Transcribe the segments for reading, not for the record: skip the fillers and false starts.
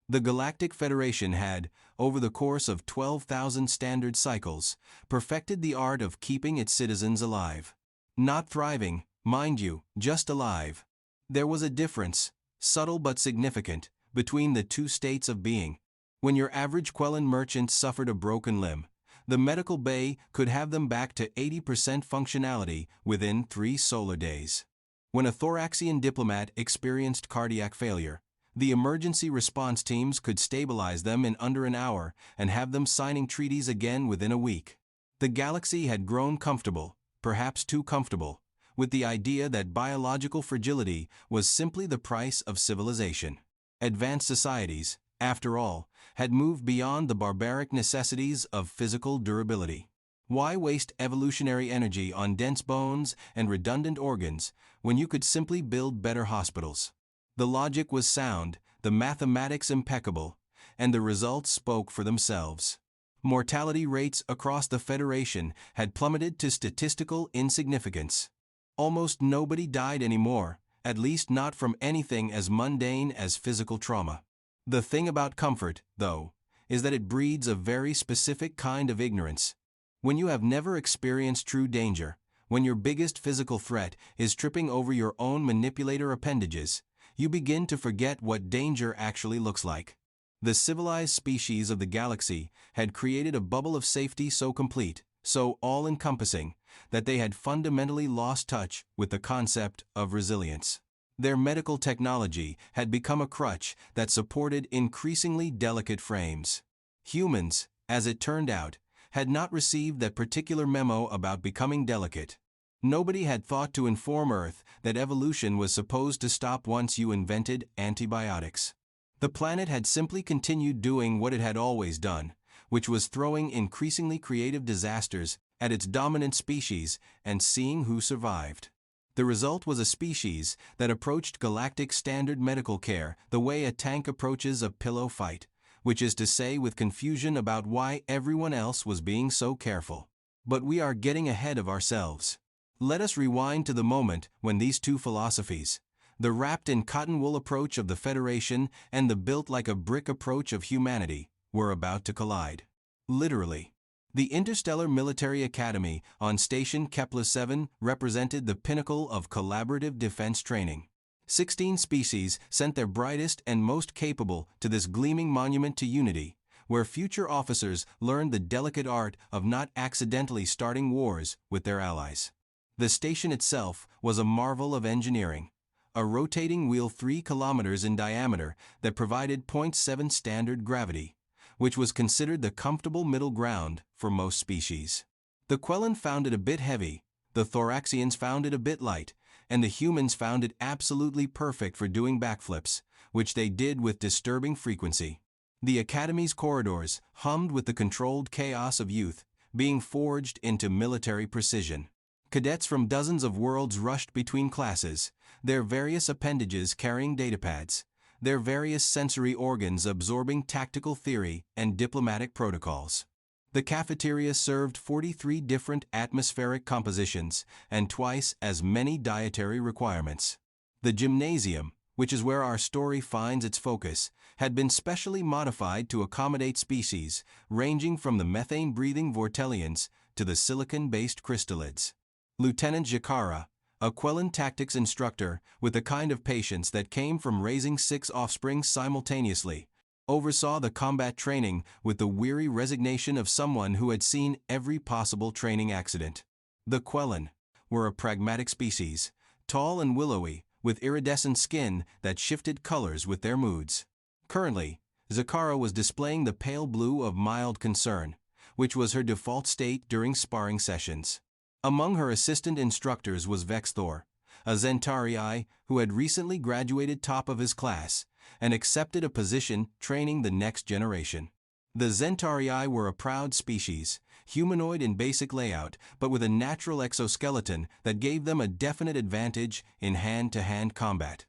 The Galactic Federation had, over the course of 12,000 standard cycles, perfected the art of keeping its citizens alive. Not thriving, mind you, just alive. There was a difference, subtle but significant, between the two states of being. When your average Quellan merchant suffered a broken limb, the medical bay could have them back to 80% functionality within 3 solar days. When a Thoraxian diplomat experienced cardiac failure, the emergency response teams could stabilize them in under an hour and have them signing treaties again within a week. The galaxy had grown comfortable, perhaps too comfortable, with the idea that biological fragility was simply the price of civilization. Advanced societies, after all, had moved beyond the barbaric necessities of physical durability. Why waste evolutionary energy on dense bones and redundant organs when you could simply build better hospitals? The logic was sound, the mathematics impeccable, and the results spoke for themselves. Mortality rates across the Federation had plummeted to statistical insignificance. Almost nobody died anymore, at least not from anything as mundane as physical trauma. The thing about comfort, though, is that it breeds a very specific kind of ignorance. When you have never experienced true danger, when your biggest physical threat is tripping over your own manipulator appendages, you begin to forget what danger actually looks like. The civilized species of the galaxy had created a bubble of safety so complete, so all-encompassing, that they had fundamentally lost touch with the concept of resilience. Their medical technology had become a crutch that supported increasingly delicate frames. Humans, as it turned out, had not received that particular memo about becoming delicate. Nobody had thought to inform Earth that evolution was supposed to stop once you invented antibiotics. The planet had simply continued doing what it had always done, which was throwing increasingly creative disasters at its dominant species and seeing who survived. The result was a species that approached galactic standard medical care the way a tank approaches a pillow fight, which is to say with confusion about why everyone else was being so careful. But we are getting ahead of ourselves. Let us rewind to the moment when these two philosophies, the wrapped-in-cotton-wool approach of the Federation and the built-like-a-brick approach of humanity, were about to collide. Literally. The Interstellar Military Academy on Station Kepler-7 represented the pinnacle of collaborative defense training. 16 species sent their brightest and most capable to this gleaming monument to unity, where future officers learned the delicate art of not accidentally starting wars with their allies. The station itself was a marvel of engineering. A rotating wheel 3 kilometers in diameter that provided 0.7 standard gravity, which was considered the comfortable middle ground for most species. The Quellan found it a bit heavy, the Thoraxians found it a bit light, and the humans found it absolutely perfect for doing backflips, which they did with disturbing frequency. The Academy's corridors hummed with the controlled chaos of youth, being forged into military precision. Cadets from dozens of worlds rushed between classes, their various appendages carrying datapads, their various sensory organs absorbing tactical theory and diplomatic protocols. The cafeteria served 43 different atmospheric compositions and twice as many dietary requirements. The gymnasium, which is where our story finds its focus, had been specially modified to accommodate species ranging from the methane-breathing Vortelians to the silicon-based crystallids. Lieutenant Jakara, a Quellan tactics instructor with the kind of patience that came from raising 6 offspring simultaneously, oversaw the combat training with the weary resignation of someone who had seen every possible training accident. The Quellan were a pragmatic species, tall and willowy, with iridescent skin that shifted colors with their moods. Currently, Zakara was displaying the pale blue of mild concern, which was her default state during sparring sessions. Among her assistant instructors was Vexthor, a Zentarii who had recently graduated top of his class and accepted a position training the next generation. The Zentarii were a proud species, humanoid in basic layout, but with a natural exoskeleton that gave them a definite advantage in hand-to-hand combat.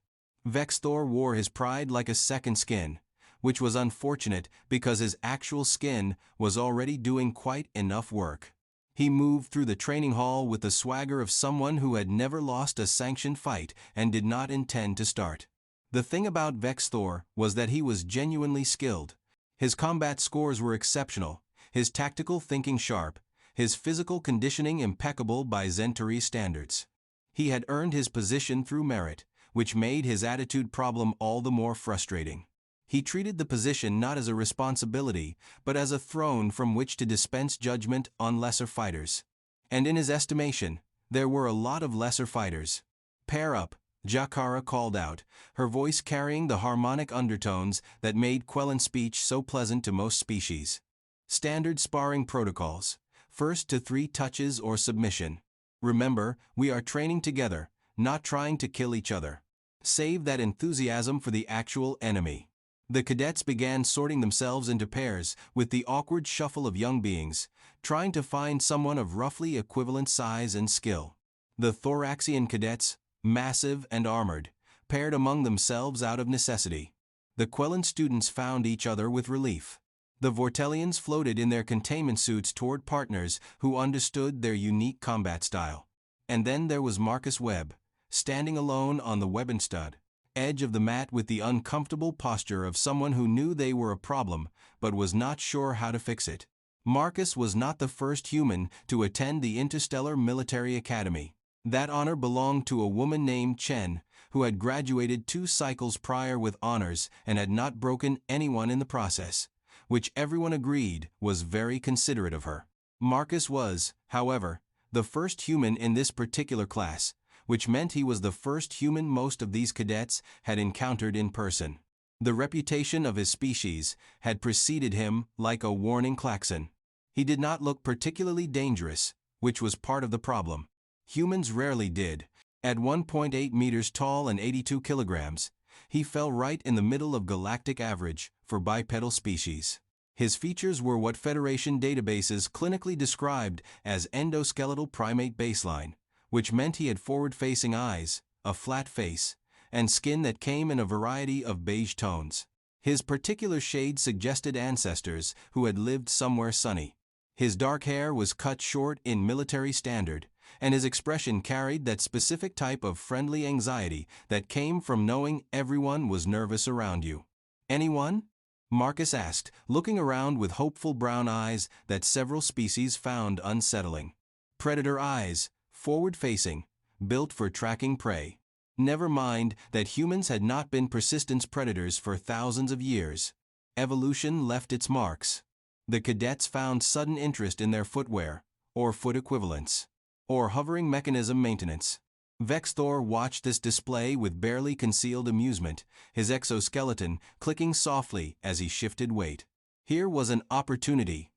Vexthor wore his pride like a second skin, which was unfortunate because his actual skin was already doing quite enough work. He moved through the training hall with the swagger of someone who had never lost a sanctioned fight and did not intend to start. The thing about Vexthor was that he was genuinely skilled. His combat scores were exceptional, his tactical thinking sharp, his physical conditioning impeccable by Zenturi standards. He had earned his position through merit, which made his attitude problem all the more frustrating. He treated the position not as a responsibility, but as a throne from which to dispense judgment on lesser fighters. And in his estimation, there were a lot of lesser fighters. "Pair up," Jakara called out, her voice carrying the harmonic undertones that made Quellen's speech so pleasant to most species. "Standard sparring protocols. First to 3 touches or submission. Remember, we are training together, not trying to kill each other. Save that enthusiasm for the actual enemy." The cadets began sorting themselves into pairs, with the awkward shuffle of young beings, trying to find someone of roughly equivalent size and skill. The Thoraxian cadets, massive and armored, paired among themselves out of necessity. The Quellen students found each other with relief. The Vortelians floated in their containment suits toward partners who understood their unique combat style. And then there was Marcus Webb, standing alone on the Webbenstad edge of the mat with the uncomfortable posture of someone who knew they were a problem but was not sure how to fix it. Marcus was not the first human to attend the Interstellar Military Academy. That honor belonged to a woman named Chen, who had graduated 2 cycles prior with honors and had not broken anyone in the process, which everyone agreed was very considerate of her. Marcus was, however, the first human in this particular class, which meant he was the first human most of these cadets had encountered in person. The reputation of his species had preceded him like a warning klaxon. He did not look particularly dangerous, which was part of the problem. Humans rarely did. At 1.8 meters tall and 82 kilograms, he fell right in the middle of galactic average for bipedal species. His features were what Federation databases clinically described as endoskeletal primate baseline, which meant he had forward-facing eyes, a flat face, and skin that came in a variety of beige tones. His particular shade suggested ancestors who had lived somewhere sunny. His dark hair was cut short in military standard, and his expression carried that specific type of friendly anxiety that came from knowing everyone was nervous around you. "Anyone?" Marcus asked, looking around with hopeful brown eyes that several species found unsettling. Predator eyes, forward-facing, built for tracking prey. Never mind that humans had not been persistent predators for thousands of years. Evolution left its marks. The cadets found sudden interest in their footwear, or foot equivalents, or hovering mechanism maintenance. Vexthor watched this display with barely concealed amusement, his exoskeleton clicking softly as he shifted weight. Here was an opportunity,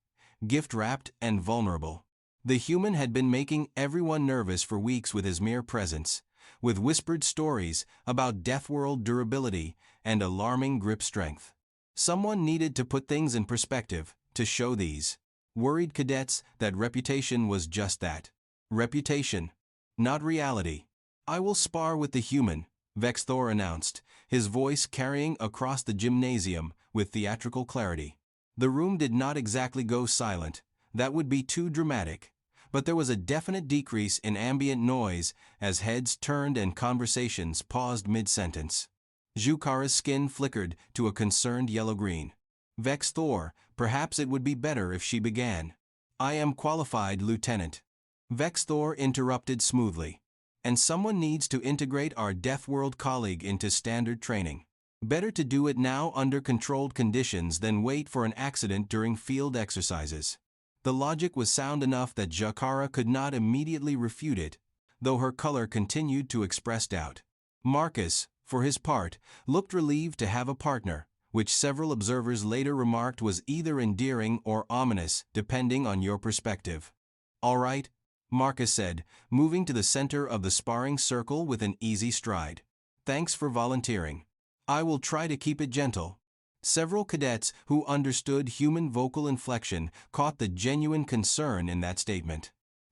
gift-wrapped and vulnerable. The human had been making everyone nervous for weeks with his mere presence, with whispered stories about Deathworld durability and alarming grip strength. Someone needed to put things in perspective, to show these worried cadets that reputation was just that. Reputation, not reality. "I will spar with the human," Vexthor announced, his voice carrying across the gymnasium with theatrical clarity. The room did not exactly go silent, that would be too dramatic, but there was a definite decrease in ambient noise as heads turned and conversations paused mid-sentence. Jukara's skin flickered to a concerned yellow-green. "Vexthor, perhaps it would be better if she began." "I am qualified, Lieutenant." Vexthor interrupted smoothly. "And someone needs to integrate our Deathworld colleague into standard training. Better to do it now under controlled conditions than wait for an accident during field exercises." The logic was sound enough that Jakara could not immediately refute it, though her color continued to express doubt. Marcus, for his part, looked relieved to have a partner, which several observers later remarked was either endearing or ominous, depending on your perspective. "All right," Marcus said, moving to the center of the sparring circle with an easy stride. "Thanks for volunteering. I will try to keep it gentle." Several cadets who understood human vocal inflection caught the genuine concern in that statement.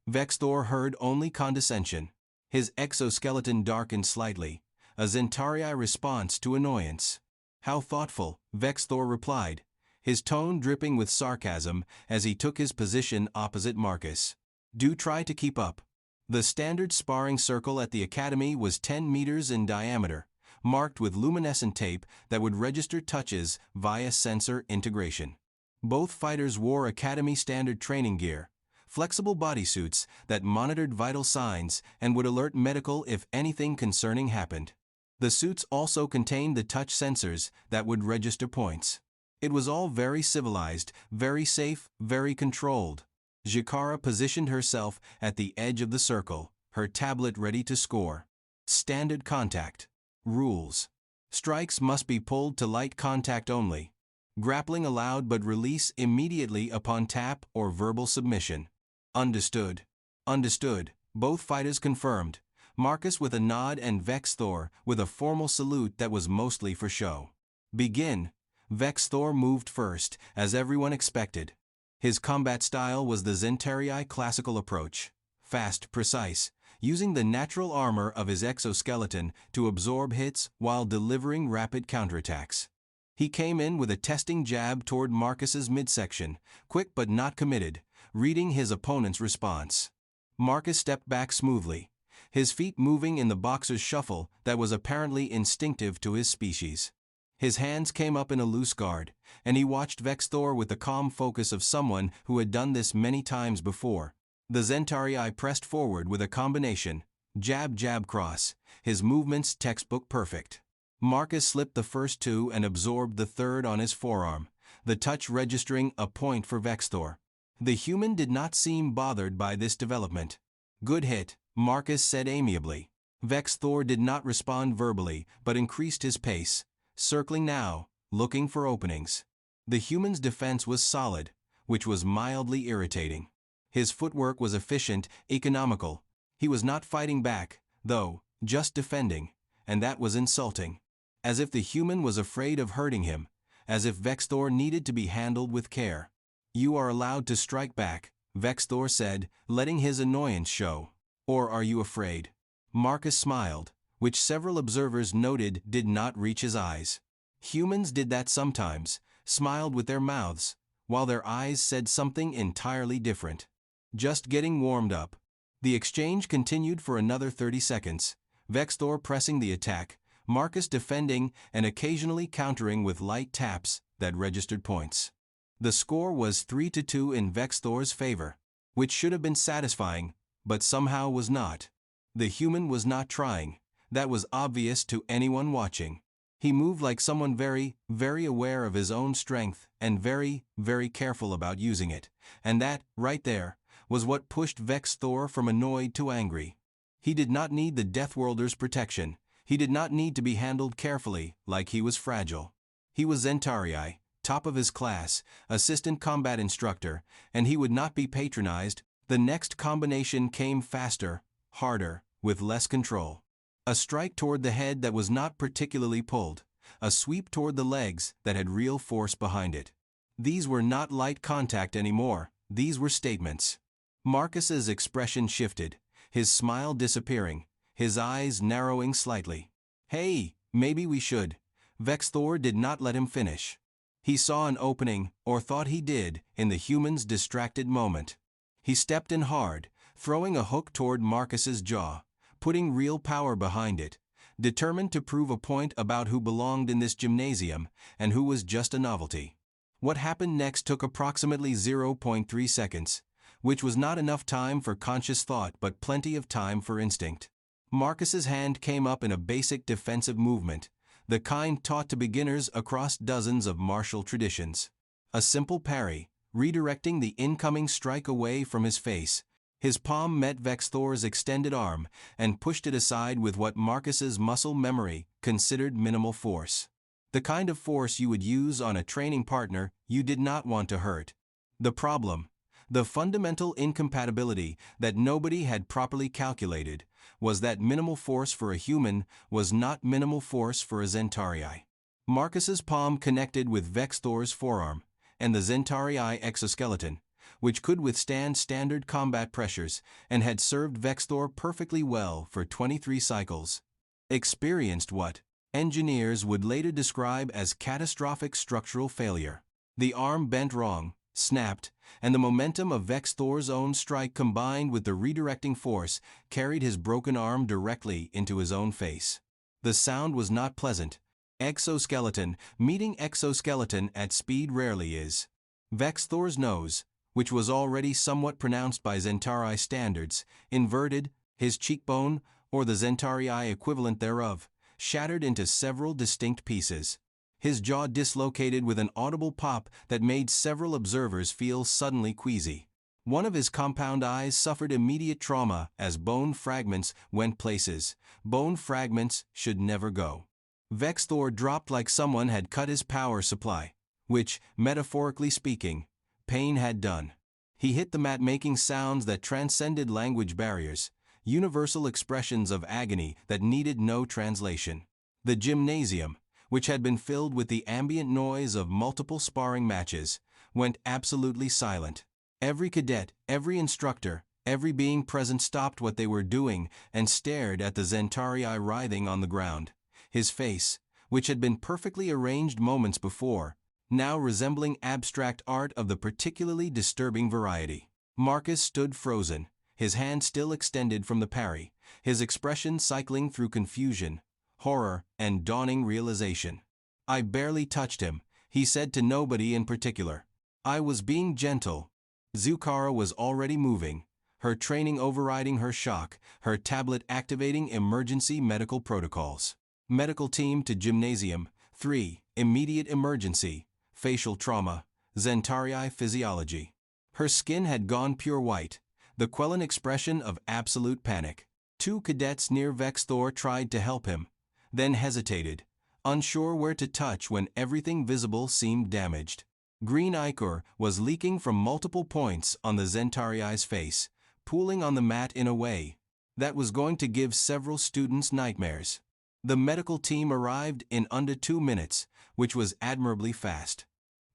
Vexthor heard only condescension. His exoskeleton darkened slightly, a Zentarii response to annoyance. "How thoughtful," Vexthor replied, his tone dripping with sarcasm as he took his position opposite Marcus. "Do try to keep up." The standard sparring circle at the academy was 10 meters in diameter, marked with luminescent tape that would register touches via sensor integration. Both fighters wore Academy standard training gear, flexible bodysuits that monitored vital signs and would alert medical if anything concerning happened. The suits also contained the touch sensors that would register points. It was all very civilized, very safe, very controlled. Jakara positioned herself at the edge of the circle, her tablet ready to score. Standard contact. Rules. Strikes must be pulled to light contact only. Grappling allowed but release immediately upon tap or verbal submission. Understood. Understood. Both fighters confirmed. Marcus with a nod and Vex Thor with a formal salute that was mostly for show. Begin. Vex Thor moved first, as everyone expected. His combat style was the Zentarii classical approach. Fast, precise, using the natural armor of his exoskeleton to absorb hits while delivering rapid counterattacks. He came in with a testing jab toward Marcus's midsection, quick but not committed, reading his opponent's response. Marcus stepped back smoothly, his feet moving in the boxer's shuffle that was apparently instinctive to his species. His hands came up in a loose guard, and he watched Vex Thor with the calm focus of someone who had done this many times before. The Zentarii pressed forward with a combination, jab cross, his movements textbook perfect. Marcus slipped the first two and absorbed the third on his forearm, the touch registering a point for Vex Thor. The human did not seem bothered by this development. Good hit, Marcus said amiably. Vex Thor did not respond verbally but increased his pace, circling now, looking for openings. The human's defense was solid, which was mildly irritating. His footwork was efficient, economical. He was not fighting back, though, just defending, and that was insulting. As if the human was afraid of hurting him, as if Vex Thor needed to be handled with care. You are allowed to strike back, Vex Thor said, letting his annoyance show. Or are you afraid? Marcus smiled, which several observers noted did not reach his eyes. Humans did that sometimes, smiled with their mouths, while their eyes said something entirely different. Just getting warmed up. The exchange continued for another 30 seconds, Vex Thor pressing the attack, Marcus defending and occasionally countering with light taps that registered points. The score was 3-2 in Vex Thor's favor, which should have been satisfying, but somehow was not. The human was not trying, that was obvious to anyone watching. He moved like someone very, very aware of his own strength and very, very careful about using it, and that, right there, was what pushed Vex Thor from annoyed to angry. He did not need the Deathworlder's protection. He did not need to be handled carefully, like he was fragile. He was Zentarii, top of his class, assistant combat instructor, and he would not be patronized. The next combination came faster, harder, with less control. A strike toward the head that was not particularly pulled, a sweep toward the legs that had real force behind it. These were not light contact anymore, these were statements. Marcus's expression shifted, his smile disappearing, his eyes narrowing slightly. Hey, maybe we should. Vex Thor did not let him finish. He saw an opening, or thought he did, in the human's distracted moment. He stepped in hard, throwing a hook toward Marcus's jaw, putting real power behind it, determined to prove a point about who belonged in this gymnasium and who was just a novelty. What happened next took approximately 0.3 seconds, which was not enough time for conscious thought but plenty of time for instinct. Marcus's hand came up in a basic defensive movement, the kind taught to beginners across dozens of martial traditions. A simple parry, redirecting the incoming strike away from his face. His palm met Vex Thor's extended arm and pushed it aside with what Marcus's muscle memory considered minimal force. The kind of force you would use on a training partner you did not want to hurt. The problem, the fundamental incompatibility that nobody had properly calculated, was that minimal force for a human was not minimal force for a Zentarii. Marcus's palm connected with Vex Thor's forearm, and the Zentarii exoskeleton, which could withstand standard combat pressures and had served Vex Thor perfectly well for 23 cycles, experienced what engineers would later describe as catastrophic structural failure. The arm bent wrong, snapped, and the momentum of Vex Thor's own strike combined with the redirecting force carried his broken arm directly into his own face. The sound was not pleasant. Exoskeleton meeting exoskeleton at speed rarely is. Vexthor's nose, which was already somewhat pronounced by Zentari standards, inverted, his cheekbone, or the Zentari equivalent thereof, shattered into several distinct pieces. His jaw dislocated with an audible pop that made several observers feel suddenly queasy. One of his compound eyes suffered immediate trauma as bone fragments went places. Bone fragments should never go. Vexthor dropped like someone had cut his power supply, which, metaphorically speaking, pain had done. He hit the mat making sounds that transcended language barriers, universal expressions of agony that needed no translation. The gymnasium, which had been filled with the ambient noise of multiple sparring matches, went absolutely silent. Every cadet, every instructor, every being present stopped what they were doing and stared at the Zentari writhing on the ground. His face, which had been perfectly arranged moments before, now resembling abstract art of the particularly disturbing variety. Marcus stood frozen, his hand still extended from the parry, his expression cycling through confusion, horror, and dawning realization. "I barely touched him," he said to nobody in particular. "I was being gentle." Zukara was already moving, her training overriding her shock, her tablet activating emergency medical protocols. Medical team to gymnasium, 3, immediate emergency, facial trauma, Zentari physiology. Her skin had gone pure white, the Quellan expression of absolute panic. 2 cadets near Vexthor tried to help him, then hesitated, unsure where to touch when everything visible seemed damaged. Green ichor was leaking from multiple points on the Zentari's face, pooling on the mat in a way that was going to give several students nightmares. The medical team arrived in under 2 minutes, which was admirably fast.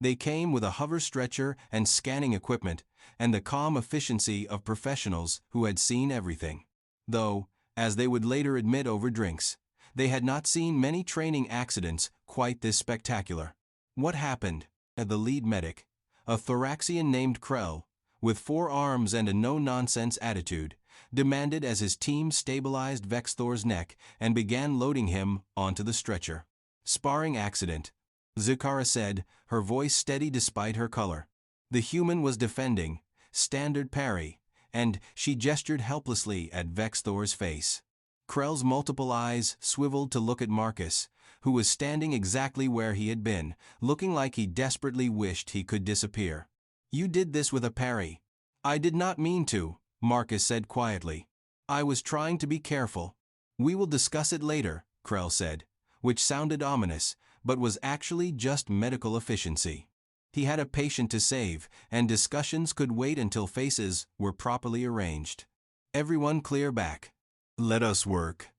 They came with a hover stretcher and scanning equipment, and the calm efficiency of professionals who had seen everything. Though, as they would later admit over drinks, they had not seen many training accidents quite this spectacular. What happened? The lead medic, a thoraxian named Krell, with 4 arms and a no-nonsense attitude, demanded as his team stabilized Vexthor's neck and began loading him onto the stretcher. "Sparring accident," Zukara said, her voice steady despite her color. The human was defending, standard parry, and she gestured helplessly at Vexthor's face. Krell's multiple eyes swiveled to look at Marcus, who was standing exactly where he had been, looking like he desperately wished he could disappear. "You did this with a parry." "I did not mean to," Marcus said quietly. "I was trying to be careful." "We will discuss it later," Krell said, which sounded ominous, but was actually just medical efficiency. He had a patient to save, and discussions could wait until faces were properly arranged. "Everyone clear back. Let us work."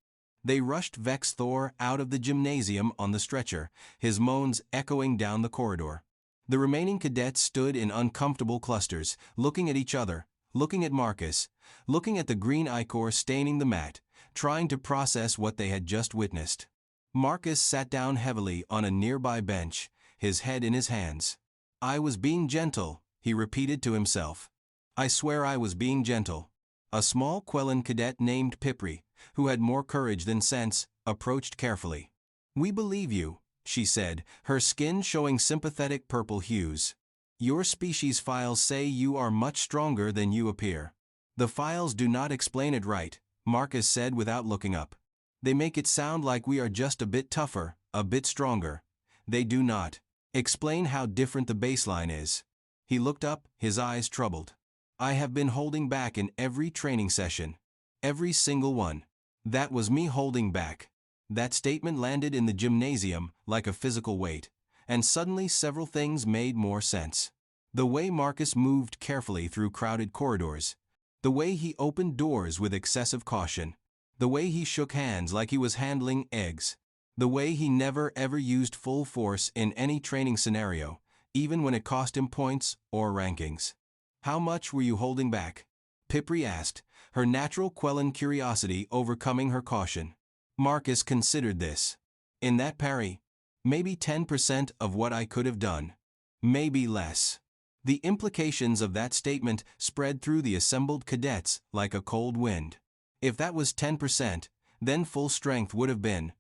They rushed Vexthor out of the gymnasium on the stretcher, his moans echoing down the corridor. The remaining cadets stood in uncomfortable clusters, looking at each other, looking at Marcus, looking at the green ichor staining the mat, trying to process what they had just witnessed. Marcus sat down heavily on a nearby bench, his head in his hands. "I was being gentle," he repeated to himself. "I swear I was being gentle." A small Quellan cadet named Pipri, who had more courage than sense, approached carefully. "We believe you," she said, her skin showing sympathetic purple hues. "Your species files say you are much stronger than you appear." "The files do not explain it right," Marcus said without looking up. "They make it sound like we are just a bit tougher, a bit stronger. They do not explain how different the baseline is." He looked up, his eyes troubled. "I have been holding back in every training session. Every single one. That was me holding back." That statement landed in the gymnasium like a physical weight, and suddenly several things made more sense. The way Marcus moved carefully through crowded corridors, the way he opened doors with excessive caution, the way he shook hands like he was handling eggs, the way he never ever used full force in any training scenario, even when it cost him points or rankings. "How much were you holding back?" Pipri asked, her natural Quellan curiosity overcoming her caution. Marcus considered this. "In that parry, maybe 10% of what I could have done. Maybe less." The implications of that statement spread through the assembled cadets like a cold wind. If that was 10%, then full strength would have been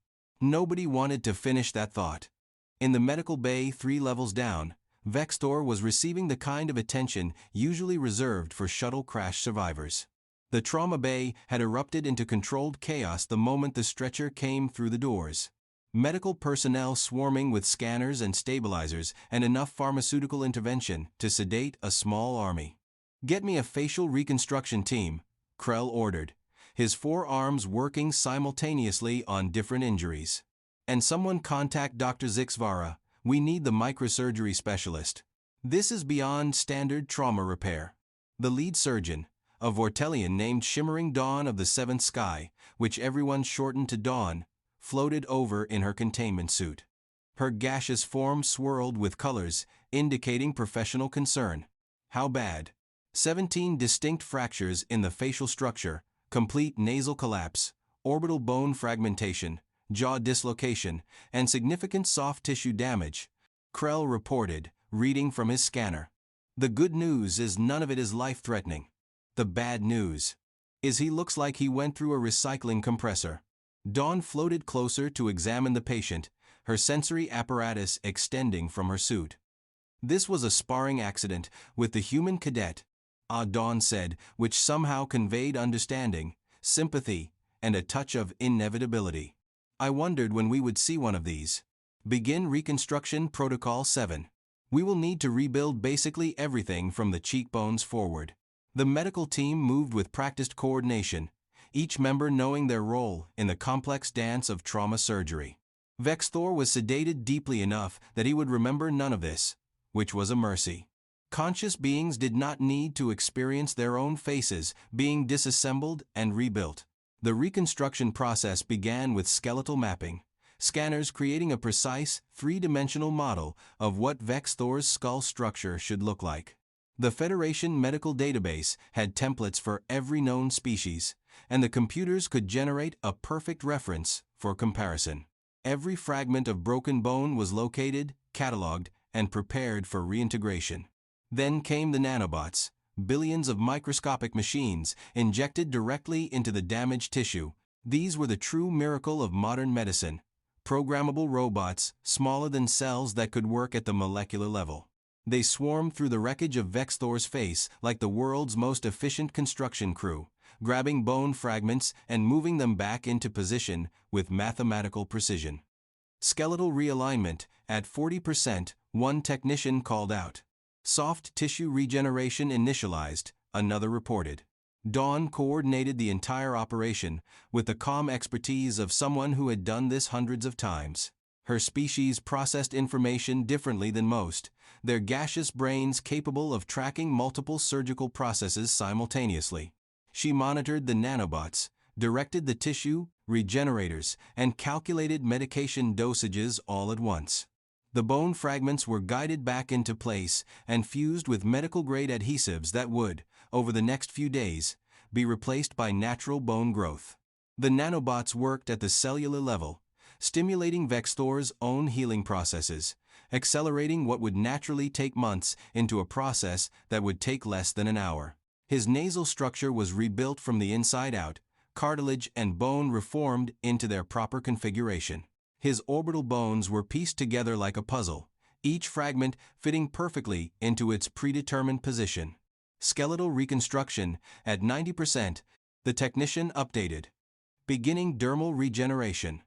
Nobody wanted to finish that thought. In the medical bay 3 levels down, Vextor was receiving the kind of attention usually reserved for shuttle crash survivors. The trauma bay had erupted into controlled chaos the moment the stretcher came through the doors. Medical personnel swarming with scanners and stabilizers and enough pharmaceutical intervention to sedate a small army. "Get me a facial reconstruction team," Krell ordered, his 4 arms working simultaneously on different injuries. "And someone contact Dr. Zixvara, we need the microsurgery specialist. This is beyond standard trauma repair." The lead surgeon, a Vortelian named Shimmering Dawn of the Seventh Sky, which everyone shortened to Dawn, floated over in her containment suit. Her gaseous form swirled with colors, indicating professional concern. How bad? 17 distinct fractures in the facial structure, complete nasal collapse, orbital bone fragmentation, jaw dislocation, and significant soft tissue damage, Krell reported, reading from his scanner. "The good news is none of it is life-threatening. The bad news is he looks like he went through a recycling compressor." Dawn floated closer to examine the patient, her sensory apparatus extending from her suit. "This was a sparring accident with the human cadet," Dawn said, which somehow conveyed understanding, sympathy, and a touch of inevitability. "I wondered when we would see one of these. Begin Reconstruction Protocol 7. We will need to rebuild basically everything from the cheekbones forward." The medical team moved with practiced coordination, each member knowing their role in the complex dance of trauma surgery. Vextor was sedated deeply enough that he would remember none of this, which was a mercy. Conscious beings did not need to experience their own faces being disassembled and rebuilt. The reconstruction process began with skeletal mapping, scanners creating a precise, 3-dimensional model of what Vextor's skull structure should look like. The Federation Medical Database had templates for every known species, and the computers could generate a perfect reference for comparison. Every fragment of broken bone was located, cataloged, and prepared for reintegration. Then came the nanobots, billions of microscopic machines injected directly into the damaged tissue. These were the true miracle of modern medicine, programmable robots smaller than cells that could work at the molecular level. They swarmed through the wreckage of Vextor's face like the world's most efficient construction crew, grabbing bone fragments and moving them back into position with mathematical precision. "Skeletal realignment at 40%, one technician called out. "Soft tissue regeneration initialized," another reported. Dawn coordinated the entire operation with the calm expertise of someone who had done this hundreds of times. Her species processed information differently than most, their gaseous brains capable of tracking multiple surgical processes simultaneously. She monitored the nanobots, directed the tissue regenerators, and calculated medication dosages all at once. The bone fragments were guided back into place and fused with medical-grade adhesives that would, over the next few days, be replaced by natural bone growth. The nanobots worked at the cellular level, stimulating Vextor's own healing processes, accelerating what would naturally take months into a process that would take less than an hour. His nasal structure was rebuilt from the inside out, cartilage and bone reformed into their proper configuration. His orbital bones were pieced together like a puzzle, each fragment fitting perfectly into its predetermined position. Skeletal reconstruction at 90%, the technician updated. Beginning dermal regeneration.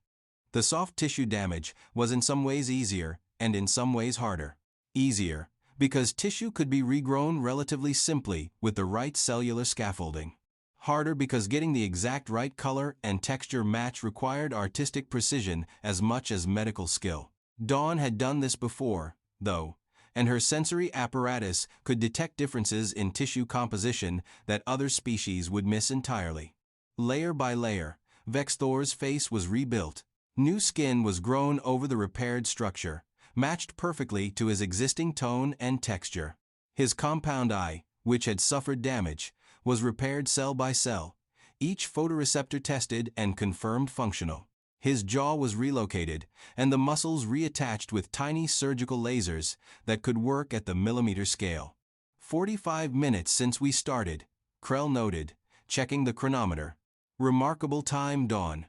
The soft tissue damage was in some ways easier and in some ways harder. Easier, because tissue could be regrown relatively simply with the right cellular scaffolding. Harder because getting the exact right color and texture match required artistic precision as much as medical skill. Dawn had done this before, though, and her sensory apparatus could detect differences in tissue composition that other species would miss entirely. Layer by layer, Vextor's face was rebuilt. New skin was grown over the repaired structure, matched perfectly to his existing tone and texture. His compound eye, which had suffered damage, was repaired cell by cell, each photoreceptor tested and confirmed functional. His jaw was relocated, and the muscles reattached with tiny surgical lasers that could work at the millimeter scale. 45 minutes since we started, Krell noted, checking the chronometer. Remarkable time, Dawn.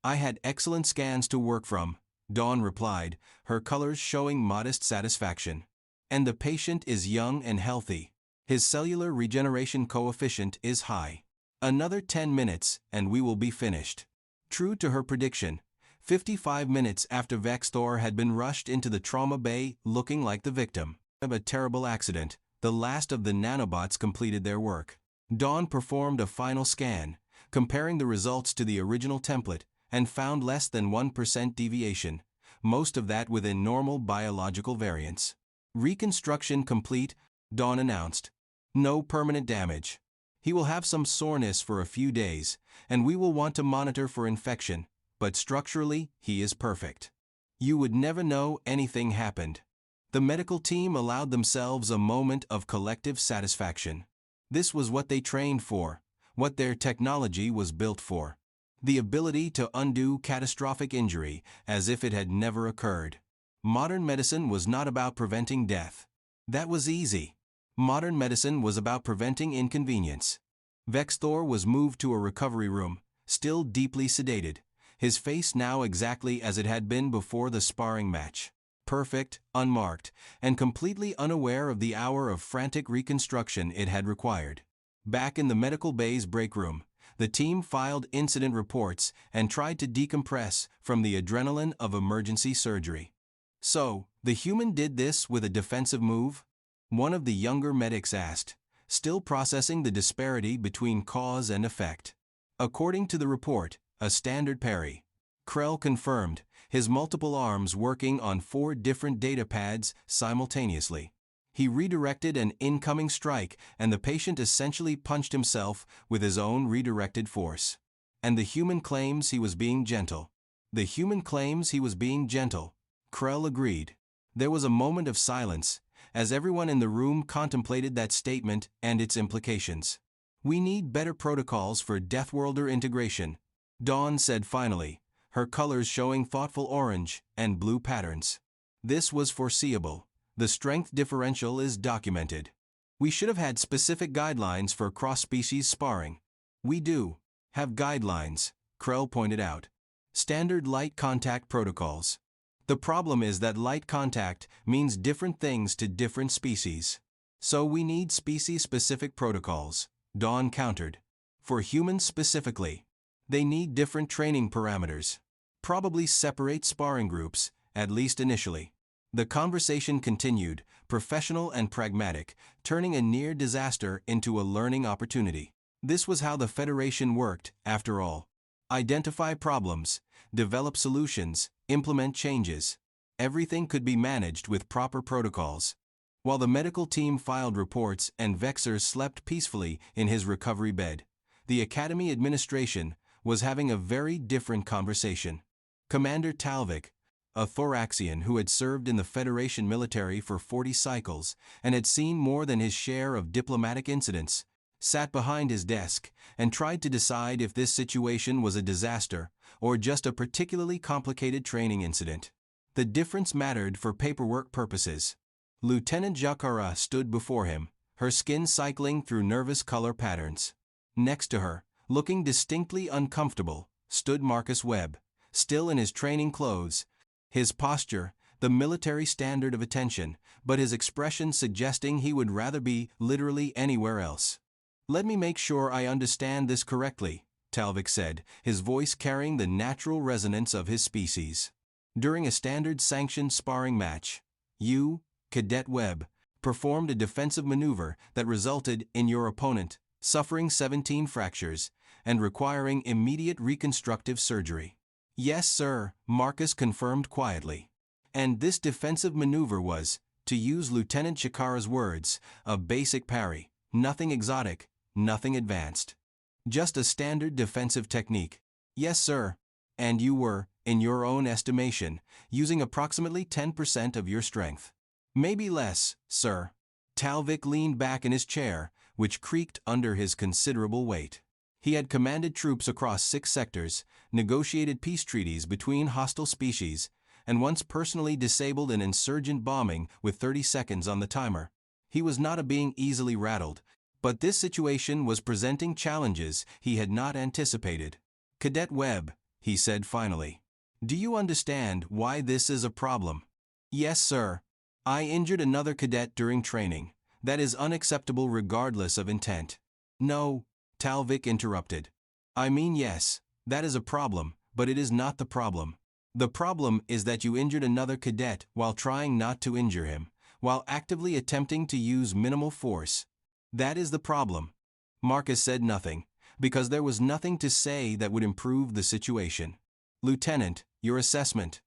I had excellent scans to work from, Dawn replied, her colors showing modest satisfaction. And the patient is young and healthy. His cellular regeneration coefficient is high. Another 10 minutes and we will be finished. True to her prediction, 55 minutes after Vexthor had been rushed into the trauma bay looking like the victim of a terrible accident, the last of the nanobots completed their work. Dawn performed a final scan, comparing the results to the original template, and found less than 1% deviation, most of that within normal biological variance. Reconstruction complete, Dawn announced. No permanent damage. He will have some soreness for a few days, and we will want to monitor for infection, but structurally, he is perfect. You would never know anything happened. The medical team allowed themselves a moment of collective satisfaction. This was what they trained for, what their technology was built for. The ability to undo catastrophic injury as if it had never occurred. Modern medicine was not about preventing death. That was easy. Modern medicine was about preventing inconvenience. Vexthor was moved to a recovery room, still deeply sedated, his face now exactly as it had been before the sparring match. Perfect, unmarked, and completely unaware of the hour of frantic reconstruction it had required. Back in the medical bay's break room, the team filed incident reports and tried to decompress from the adrenaline of emergency surgery. So, the human did this with a defensive move? One of the younger medics asked, still processing the disparity between cause and effect. According to the report, a standard parry. Krell confirmed, his multiple arms working on 4 different data pads simultaneously. He redirected an incoming strike and the patient essentially punched himself with his own redirected force. And the human claims he was being gentle. The human claims he was being gentle. Krell agreed. There was a moment of silence, as everyone in the room contemplated that statement and its implications. We need better protocols for Deathworlder integration, Dawn said finally, her colors showing thoughtful orange and blue patterns. This was foreseeable. The strength differential is documented. We should have had specific guidelines for cross-species sparring. We do have guidelines, Krell pointed out. Standard light contact protocols. The problem is that light contact means different things to different species. So we need species-specific protocols, Dawn countered. For humans specifically, they need different training parameters. Probably separate sparring groups, at least initially. The conversation continued, professional and pragmatic, turning a near disaster into a learning opportunity. This was how the Federation worked, after all. Identify problems, develop solutions, implement changes. Everything could be managed with proper protocols. While the medical team filed reports and Vexor slept peacefully in his recovery bed, the Academy administration was having a very different conversation. Commander Talvik, a Thoraxian who had served in the Federation military for 40 cycles and had seen more than his share of diplomatic incidents, sat behind his desk and tried to decide if this situation was a disaster or just a particularly complicated training incident. The difference mattered for paperwork purposes. Lieutenant Jakara stood before him, her skin cycling through nervous color patterns. Next to her, looking distinctly uncomfortable, stood Marcus Webb, still in his training clothes, his posture, the military standard of attention, but his expression suggesting he would rather be literally anywhere else. Let me make sure I understand this correctly, Talvik said, his voice carrying the natural resonance of his species. During a standard sanctioned sparring match, you, Cadet Webb, performed a defensive maneuver that resulted in your opponent suffering 17 fractures and requiring immediate reconstructive surgery. Yes, sir, Marcus confirmed quietly. And this defensive maneuver was, to use Lieutenant Chikara's words, a basic parry, nothing exotic, nothing advanced. Just a standard defensive technique. Yes, sir. And you were, in your own estimation, using approximately 10% of your strength. Maybe less, sir. Talvik leaned back in his chair, which creaked under his considerable weight. He had commanded troops across 6 sectors, negotiated peace treaties between hostile species, and once personally disabled an insurgent bombing with 30 seconds on the timer. He was not a being easily rattled, but this situation was presenting challenges he had not anticipated. Cadet Webb, he said finally. Do you understand why this is a problem? Yes, sir. I injured another cadet during training. That is unacceptable regardless of intent. No, Talvik interrupted. I mean yes, that is a problem, but it is not the problem. The problem is that you injured another cadet while trying not to injure him, while actively attempting to use minimal force. That is the problem. Marcus said nothing, because there was nothing to say that would improve the situation. Lieutenant, your assessment?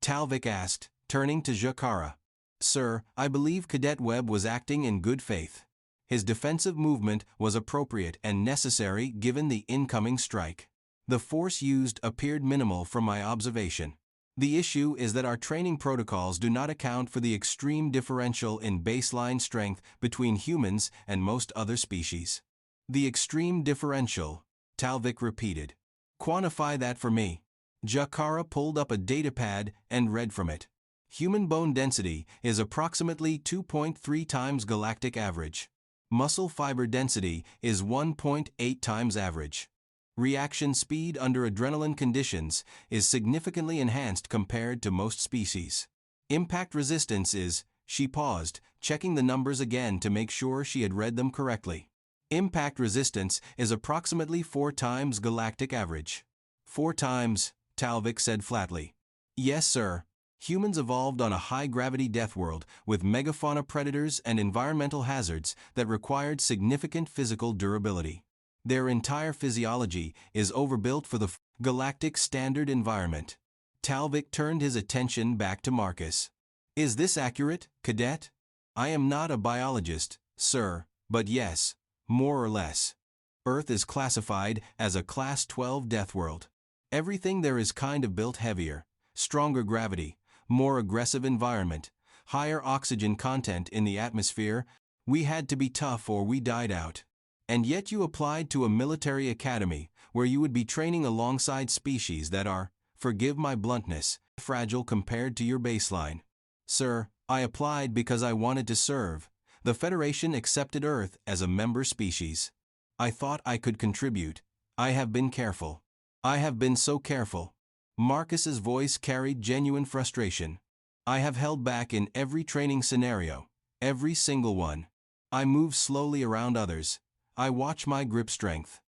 Talvik asked, turning to Jakara. Sir, I believe Cadet Webb was acting in good faith. His defensive movement was appropriate and necessary given the incoming strike. The force used appeared minimal from my observation. The issue is that our training protocols do not account for the extreme differential in baseline strength between humans and most other species. The extreme differential, Talvik repeated. Quantify that for me. Jakara pulled up a datapad and read from it. Human bone density is approximately 2.3 times galactic average. Muscle fiber density is 1.8 times average. Reaction speed under adrenaline conditions is significantly enhanced compared to most species. Impact resistance is, she paused, checking the numbers again to make sure she had read them correctly. Impact resistance is approximately 4 times galactic average. 4 times, Talvik said flatly. Yes, sir. Humans evolved on a high-gravity death world with megafauna predators and environmental hazards that required significant physical durability. Their entire physiology is overbuilt for the galactic standard environment. Talvik turned his attention back to Marcus. Is this accurate, Cadet? I am not a biologist, sir, but yes, more or less. Earth is classified as a Class 12 death world. Everything there is kind of built heavier, stronger gravity, more aggressive environment, higher oxygen content in the atmosphere. We had to be tough or we died out. And yet you applied to a military academy where you would be training alongside species that are, forgive my bluntness, fragile compared to your baseline. Sir, I applied because I wanted to serve. The Federation accepted Earth as a member species. I thought I could contribute. I have been careful. I have been so careful. Marcus's voice carried genuine frustration. I have held back in every training scenario, every single one. I move slowly around others. I watch my grip strength.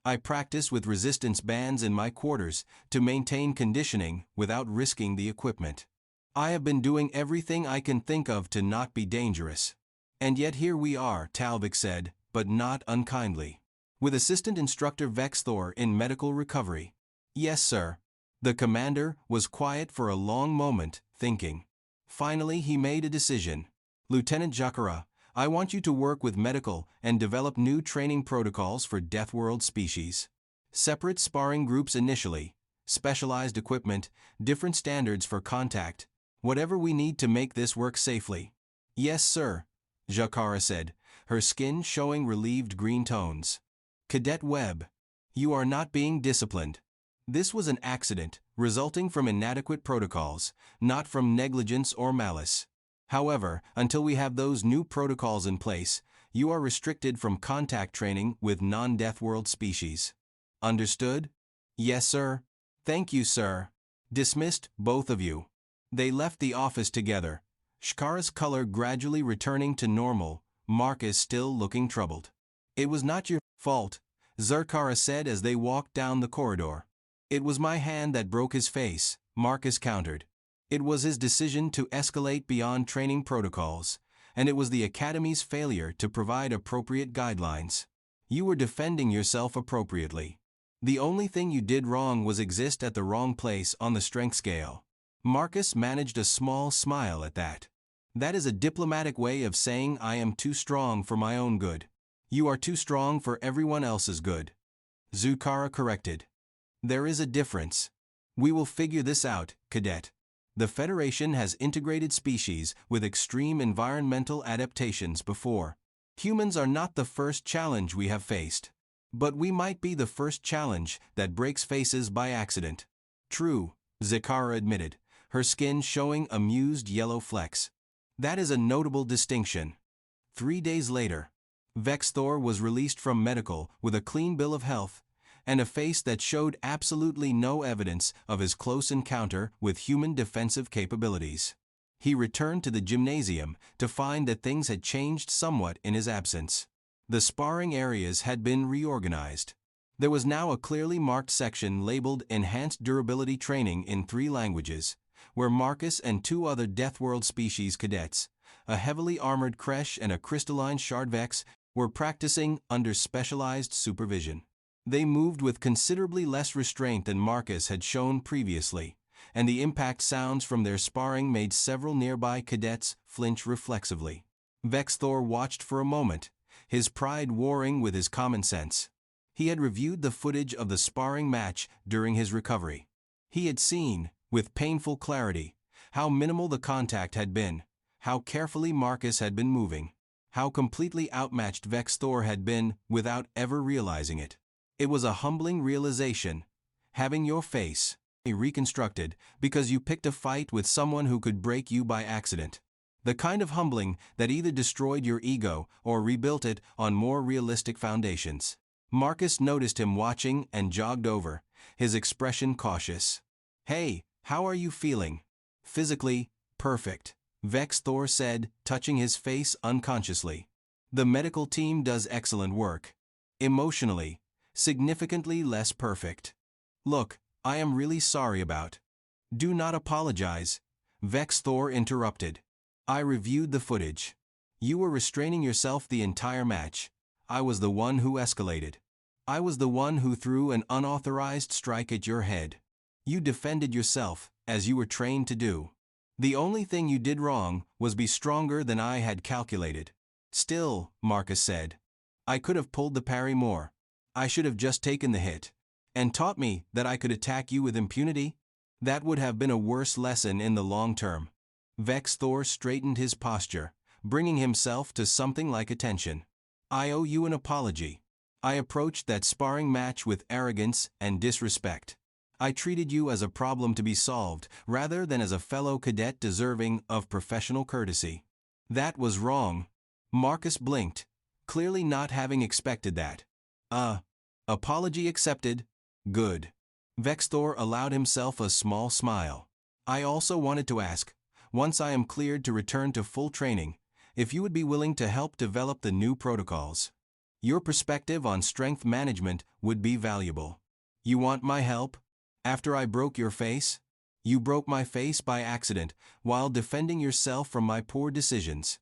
I practice with resistance bands in my quarters to maintain conditioning without risking the equipment. I have been doing everything I can think of to not be dangerous. And yet here we are, Talvik said, but not unkindly. With Assistant Instructor Vexthor in medical recovery. Yes, sir. The commander was quiet for a long moment, thinking. Finally he made a decision. Lieutenant Jakara, I want you to work with medical and develop new training protocols for Deathworld species. Separate sparring groups initially, specialized equipment, different standards for contact, whatever we need to make this work safely. Yes, sir, Jakara said, her skin showing relieved green tones. Cadet Webb, you are not being disciplined. This was an accident, resulting from inadequate protocols, not from negligence or malice. However, until we have those new protocols in place, you are restricted from contact training with non-Deathworld species. Understood? Yes, sir. Thank you, sir. Dismissed, both of you. They left the office together, Shkara's color gradually returning to normal, Marcus still looking troubled. It was not your fault, Zerkara said as they walked down the corridor. It was my hand that broke his face, Marcus countered. It was his decision to escalate beyond training protocols, and it was the Academy's failure to provide appropriate guidelines. You were defending yourself appropriately. The only thing you did wrong was exist at the wrong place on the strength scale. Marcus managed a small smile at that. That is a diplomatic way of saying I am too strong for my own good. You are too strong for everyone else's good. Zukara corrected. There is a difference. We will figure this out, Cadet. The Federation has integrated species with extreme environmental adaptations before. Humans are not the first challenge we have faced. But we might be the first challenge that breaks faces by accident. True, Zikara admitted, her skin showing amused yellow flecks. That is a notable distinction. 3 days later, Vexthor was released from medical with a clean bill of health, and a face that showed absolutely no evidence of his close encounter with human defensive capabilities. He returned to the gymnasium to find that things had changed somewhat in his absence. The sparring areas had been reorganized. There was now a clearly marked section labeled Enhanced Durability Training in 3 languages, where Marcus and 2 other Deathworld species cadets, a heavily armored Kresh and a crystalline Shardvex, were practicing under specialized supervision. They moved with considerably less restraint than Marcus had shown previously, and the impact sounds from their sparring made several nearby cadets flinch reflexively. Vexthor watched for a moment, his pride warring with his common sense. He had reviewed the footage of the sparring match during his recovery. He had seen, with painful clarity, how minimal the contact had been, how carefully Marcus had been moving, how completely outmatched Vexthor had been without ever realizing it. It was a humbling realization, having your face reconstructed because you picked a fight with someone who could break you by accident. The kind of humbling that either destroyed your ego or rebuilt it on more realistic foundations. Marcus noticed him watching and jogged over, his expression cautious. "Hey, how are you feeling?" "Physically, perfect," Vexthor said, touching his face unconsciously. "The medical team does excellent work. Emotionally, significantly less perfect. Look, I am really sorry about." "Do not apologize," Vexthor interrupted. "I reviewed the footage. You were restraining yourself the entire match. I was the one who escalated. I was the one who threw an unauthorized strike at your head. You defended yourself, as you were trained to do. The only thing you did wrong was be stronger than I had calculated." "Still," Marcus said, "I could have pulled the parry more. I should have just taken the hit. And taught me that I could attack you with impunity? That would have been a worse lesson in the long term." Vexthor straightened his posture, bringing himself to something like attention. "I owe you an apology. I approached that sparring match with arrogance and disrespect. I treated you as a problem to be solved rather than as a fellow cadet deserving of professional courtesy. That was wrong." Marcus blinked, clearly not having expected that. Apology accepted. Good." Vexthor allowed himself a small smile. "I also wanted to ask, once I am cleared to return to full training, if you would be willing to help develop the new protocols. Your perspective on strength management would be valuable." "You want my help? After I broke your face?" "You broke my face by accident, while defending yourself from my poor decisions.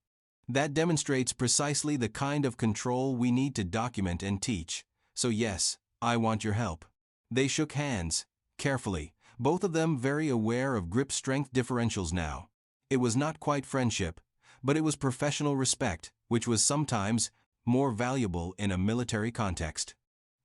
That demonstrates precisely the kind of control we need to document and teach. So yes, I want your help." They shook hands, carefully, both of them very aware of grip strength differentials now. It was not quite friendship, but it was professional respect, which was sometimes more valuable in a military context.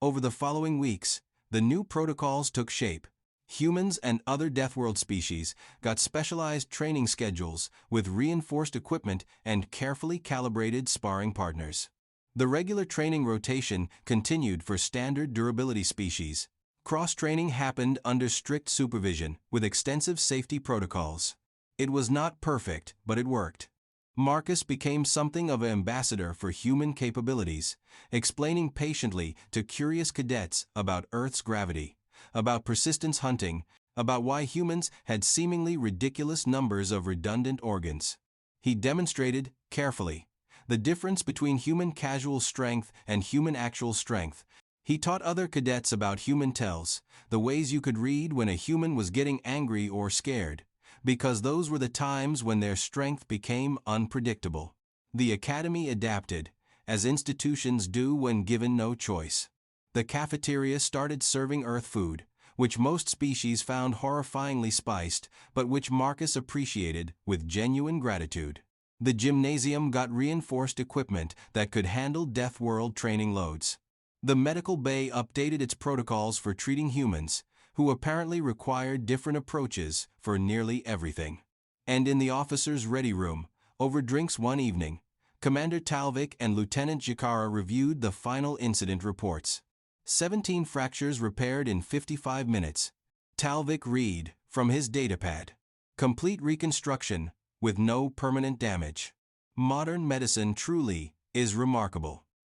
Over the following weeks, the new protocols took shape. Humans and other Deathworld species got specialized training schedules with reinforced equipment and carefully calibrated sparring partners. The regular training rotation continued for standard durability species. Cross-training happened under strict supervision, with extensive safety protocols. It was not perfect, but it worked. Marcus became something of an ambassador for human capabilities, explaining patiently to curious cadets about Earth's gravity, about persistence hunting, about why humans had seemingly ridiculous numbers of redundant organs. He demonstrated, carefully, the difference between human casual strength and human actual strength. He taught other cadets about human tells, the ways you could read when a human was getting angry or scared, because those were the times when their strength became unpredictable. The academy adapted, as institutions do when given no choice. The cafeteria started serving Earth food, which most species found horrifyingly spiced, but which Marcus appreciated with genuine gratitude. The gymnasium got reinforced equipment that could handle Deathworld training loads. The medical bay updated its protocols for treating humans, who apparently required different approaches for nearly everything. And in the officers' ready room, over drinks one evening, Commander Talvik and Lieutenant Jakara reviewed the final incident reports. 17 fractures repaired in 55 minutes. Talvik read from his datapad. Complete reconstruction, with no permanent damage. Modern medicine truly is remarkable.